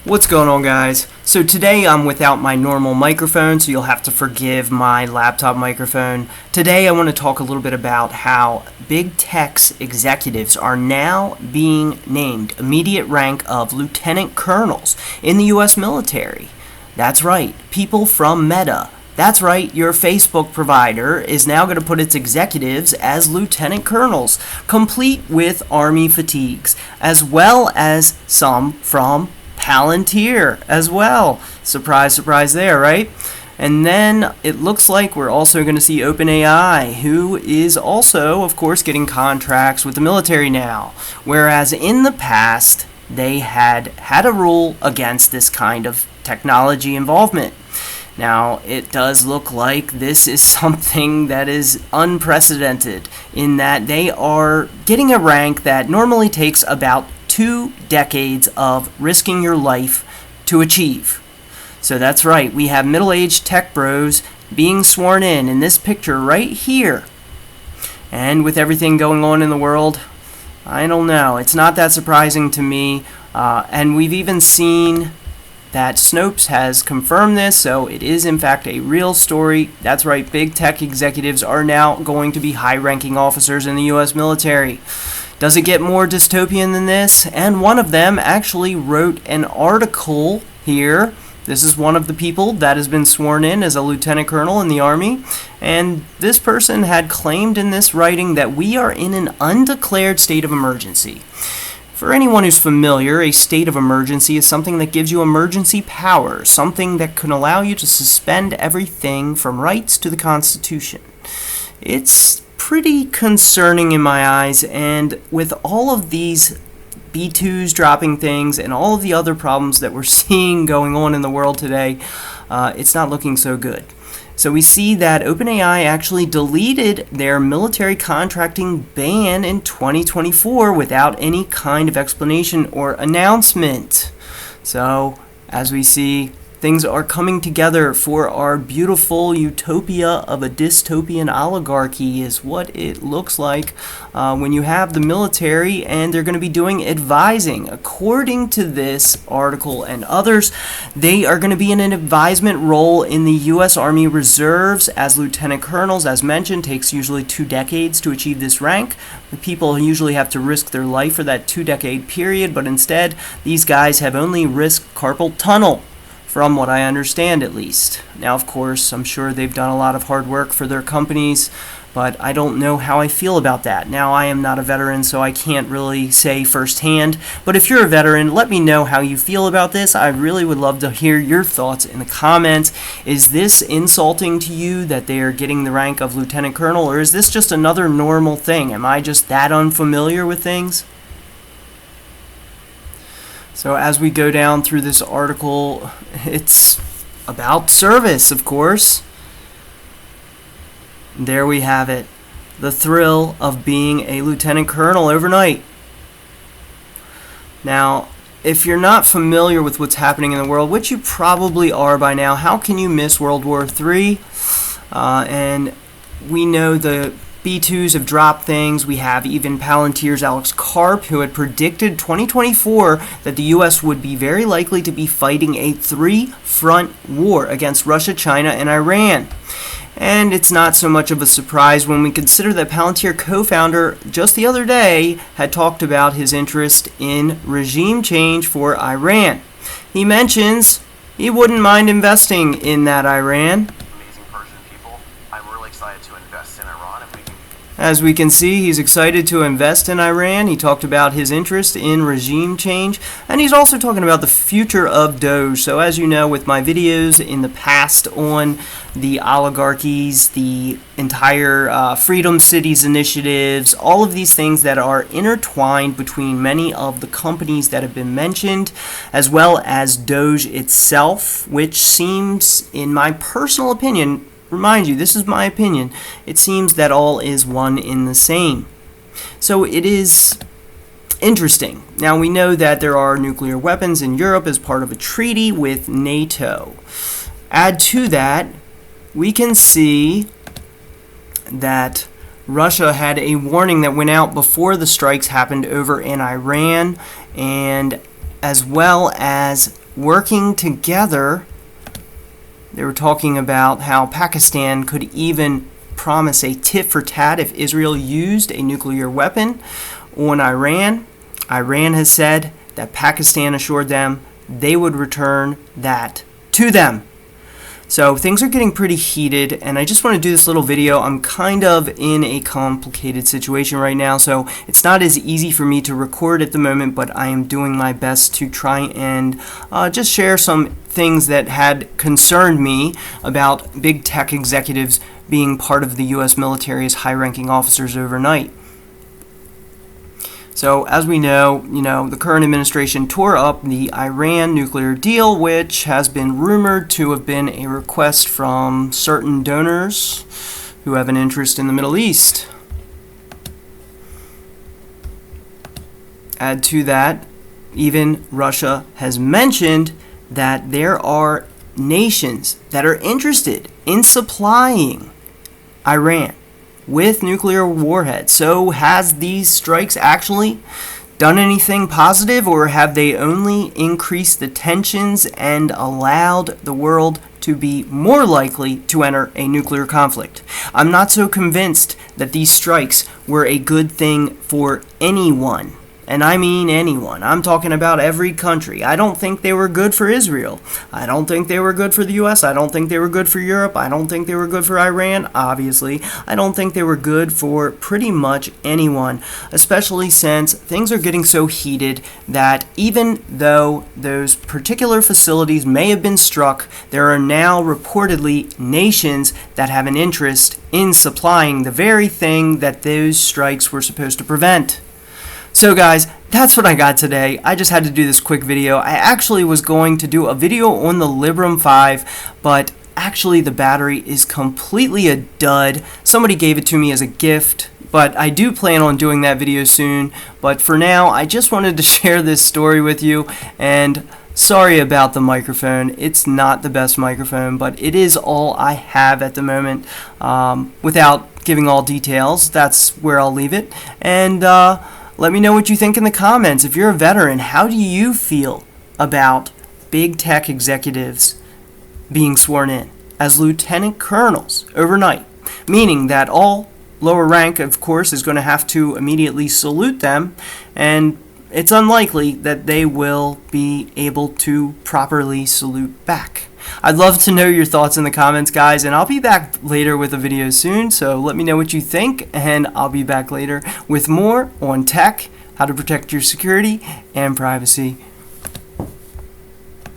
What's going on, guys? So today I'm without my normal microphone, so you'll have to forgive my laptop microphone. Today I want to talk a little bit about how big tech's executives are now being named immediate rank of lieutenant colonels in the US military. That's right, people from Meta. That's right, your Facebook provider is now going to put its executives as lieutenant colonels, complete with Army fatigues, as well as some from Palantir as well. Surprise, surprise there, right? And then it looks like we're also going to see OpenAI, who is also, of course, getting contracts with the military now. Whereas in the past, they had a rule against this kind of technology involvement. Now, it does look like this is something that is unprecedented in that they are getting a rank that normally takes about 2 decades of risking your life to achieve. So that's right, we have middle-aged tech bros being sworn in this picture right here. And with everything going on in the world, I don't know, it's not that surprising to me. And we've even seen that Snopes has confirmed this, so it is in fact a real story. That's right, big tech executives are now going to be high-ranking officers in the US military. Does it get more dystopian than this? And one of them actually wrote an article here. This is one of the people that has been sworn in as a lieutenant colonel in the Army. And this person had claimed in this writing that we are in an undeclared state of emergency. For anyone who's familiar, a state of emergency is something that gives you emergency power, something that can allow you to suspend everything from rights to the Constitution. It's pretty concerning in my eyes, and with all of these B2s dropping things and all of the other problems that we're seeing going on in the world today, it's not looking so good. So we see that OpenAI actually deleted their military contracting ban in 2024 without any kind of explanation or announcement. So, as we see, things are coming together for our beautiful utopia of a dystopian oligarchy is what it looks like when you have the military, and they're going to be doing advising. According to this article and others, they are going to be in an advisement role in the U.S. Army Reserves as lieutenant colonels. As mentioned, takes usually 2 decades to achieve this rank. The people usually have to risk their life for that 2-decade period, but instead, these guys have only risked carpal tunnel, from what I understand at least. Now, of course, I'm sure they've done a lot of hard work for their companies, but I don't know how I feel about that. Now, I am not a veteran, so I can't really say firsthand, but if you're a veteran, let me know how you feel about this. I really would love to hear your thoughts in the comments. Is this insulting to you that they are getting the rank of lieutenant colonel, or is this just another normal thing? Am I just that unfamiliar with things? So as we go down through this article, it's about service, of course. There we have it. The thrill of being a lieutenant colonel overnight. Now, if you're not familiar with what's happening in the world, which you probably are by now, how can you miss World War III? And we know the B2s have dropped things. We have even Palantir's Alex Karp, who had predicted 2024 that the U.S. would be very likely to be fighting a 3-front war against Russia, China, and Iran. And it's not so much of a surprise when we consider that Palantir co-founder just the other day had talked about his interest in regime change for Iran. He mentions he wouldn't mind investing in that Iran. As we can see, he's excited to invest in Iran. He talked about his interest in regime change, and he's also talking about the future of Doge. So as you know, with my videos in the past on the oligarchies, the entire Freedom Cities initiatives, all of these things that are intertwined between many of the companies that have been mentioned, as well as Doge itself, which seems, in my personal opinion, remind you, this is my opinion, it seems that all is one in the same. So it is interesting. Now we know that there are nuclear weapons in Europe as part of a treaty with NATO. Add to that, we can see that Russia had a warning that went out before the strikes happened over in Iran, and as well as working together. They were talking about how Pakistan could even promise a tit for tat if Israel used a nuclear weapon on Iran. Iran has said that Pakistan assured them they would return that to them. So things are getting pretty heated, and I just want to do this little video. I'm kind of in a complicated situation right now, so it's not as easy for me to record at the moment, but I am doing my best to try and just share some things that had concerned me about big tech executives being part of the U.S. military as high-ranking officers overnight. So, as we know, the current administration tore up the Iran nuclear deal, which has been rumored to have been a request from certain donors who have an interest in the Middle East. Add to that, even Russia has mentioned that there are nations that are interested in supplying Iran with nuclear warheads. So has these strikes actually done anything positive, or have they only increased the tensions and allowed the world to be more likely to enter a nuclear conflict? I'm not so convinced that these strikes were a good thing for anyone. And I mean anyone. I'm talking about every country. I don't think they were good for Israel. I don't think they were good for the U.S. I don't think they were good for Europe. I don't think they were good for Iran, obviously. I don't think they were good for pretty much anyone, especially since things are getting so heated that even though those particular facilities may have been struck, there are now reportedly nations that have an interest in supplying the very thing that those strikes were supposed to prevent. So guys, that's what I got today. I just had to do this quick video. I actually was going to do a video on the Librem 5, but actually the battery is completely a dud. Somebody gave it to me as a gift, but I do plan on doing that video soon. But for now, I just wanted to share this story with you, and sorry about the microphone. It's not the best microphone, but it is all I have at the moment. Without giving all details, that's where I'll leave it. And let me know what you think in the comments. If you're a veteran, how do you feel about big tech executives being sworn in as lieutenant colonels overnight? Meaning that all lower rank, of course, is going to have to immediately salute them, and it's unlikely that they will be able to properly salute back. I'd love to know your thoughts in the comments, guys, and I'll be back later with a video soon, so let me know what you think, and I'll be back later with more on tech, how to protect your security and privacy.